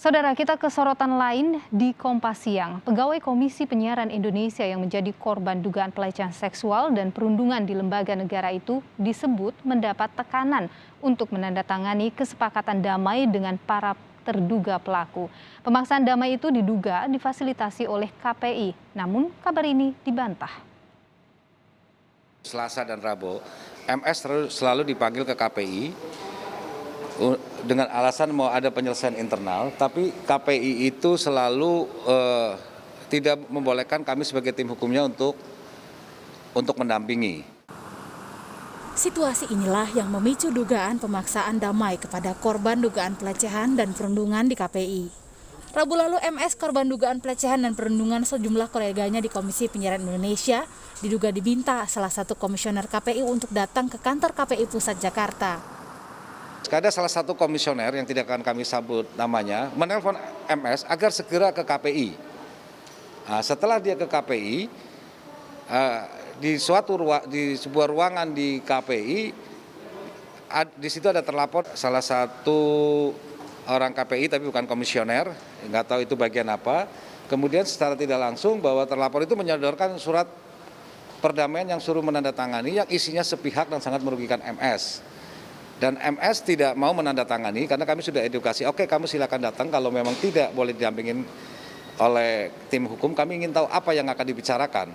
Saudara, kita ke sorotan lain di Kompas Siang. Pegawai Komisi Penyiaran Indonesia yang menjadi korban dugaan pelecehan seksual dan perundungan di lembaga negara itu disebut mendapat tekanan untuk menandatangani kesepakatan damai dengan para terduga pelaku. Pemaksaan damai itu diduga difasilitasi oleh KPI, namun kabar ini dibantah. Selasa dan Rabu, MS selalu dipanggil ke KPI dengan alasan mau ada penyelesaian internal, tapi KPI itu selalu tidak membolehkan kami sebagai tim hukumnya untuk mendampingi. Situasi inilah yang memicu dugaan pemaksaan damai kepada korban dugaan pelecehan dan perundungan di KPI. Rabu lalu MS korban dugaan pelecehan dan perundungan sejumlah koleganya di Komisi Penyiaran Indonesia diduga diminta salah satu komisioner KPI untuk datang ke kantor KPI Pusat Jakarta. Ada salah satu komisioner yang tidak akan kami sebut namanya menelpon MS agar segera ke KPI. Setelah dia ke KPI, di sebuah ruangan di KPI, di situ ada terlapor salah satu orang KPI tapi bukan komisioner, nggak tahu itu bagian apa. Kemudian secara tidak langsung bahwa terlapor itu menyodorkan surat perdamaian yang suruh menandatangani yang isinya sepihak dan sangat merugikan MS. Dan MS tidak mau menandatangani karena kami sudah edukasi, oke kamu silakan datang, kalau memang tidak boleh didampingin oleh tim hukum, kami ingin tahu apa yang akan dibicarakan.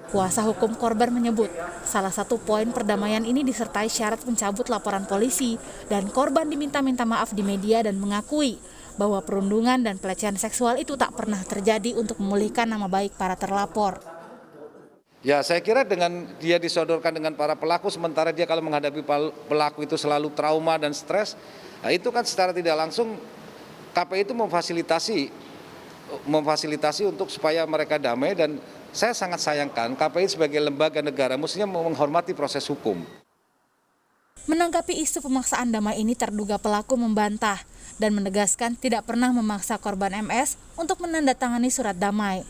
Kuasa hukum korban menyebut salah satu poin perdamaian ini disertai syarat mencabut laporan polisi dan korban diminta maaf di media dan mengakui bahwa perundungan dan pelecehan seksual itu tak pernah terjadi untuk memulihkan nama baik para terlapor. Ya, saya kira dengan dia disodorkan dengan para pelaku, sementara dia kalau menghadapi pelaku itu selalu trauma dan stres, nah itu kan secara tidak langsung KPI itu memfasilitasi untuk supaya mereka damai, dan saya sangat sayangkan KPI sebagai lembaga negara mestinya menghormati proses hukum. Menanggapi isu pemaksaan damai ini, terduga pelaku membantah dan menegaskan tidak pernah memaksa korban MS untuk menandatangani surat damai.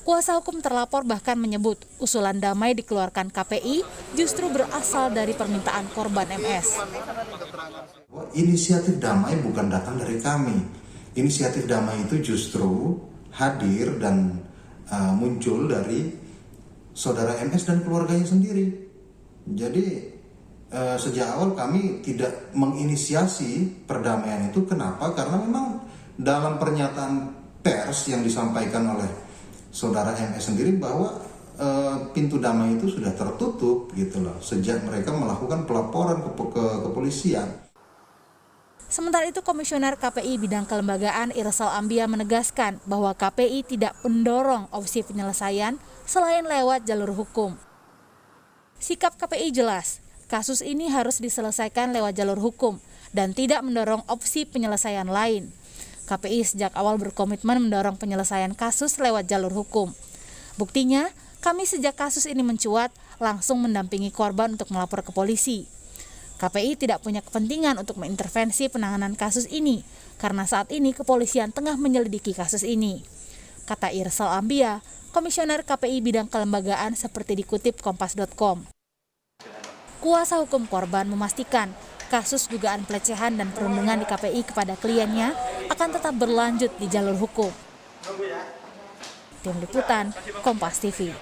Kuasa hukum terlapor bahkan menyebut usulan damai dikeluarkan KPI justru berasal dari permintaan korban MS. Inisiatif damai bukan datang dari kami. Inisiatif damai itu justru hadir dan muncul dari saudara MS dan keluarganya sendiri. Jadi sejak awal kami tidak menginisiasi perdamaian itu. Kenapa? Karena memang dalam pernyataan pers yang disampaikan oleh saudara MS sendiri bahwa pintu damai itu sudah tertutup gitu loh sejak mereka melakukan pelaporan ke kepolisian. Sementara itu Komisioner KPI bidang kelembagaan Irsal Ambia menegaskan bahwa KPI tidak mendorong opsi penyelesaian selain lewat jalur hukum. Sikap KPI jelas, kasus ini harus diselesaikan lewat jalur hukum dan tidak mendorong opsi penyelesaian lain. KPI sejak awal berkomitmen mendorong penyelesaian kasus lewat jalur hukum. Buktinya, kami sejak kasus ini mencuat langsung mendampingi korban untuk melapor ke polisi. KPI tidak punya kepentingan untuk mengintervensi penanganan kasus ini, karena saat ini kepolisian tengah menyelidiki kasus ini, kata Irsal Ambia, Komisioner KPI bidang kelembagaan seperti dikutip Kompas.com. Kuasa hukum korban memastikan kasus dugaan pelecehan dan perundungan di KPI kepada kliennya akan tetap berlanjut di jalur hukum. Tim Liputan, Kompas TV.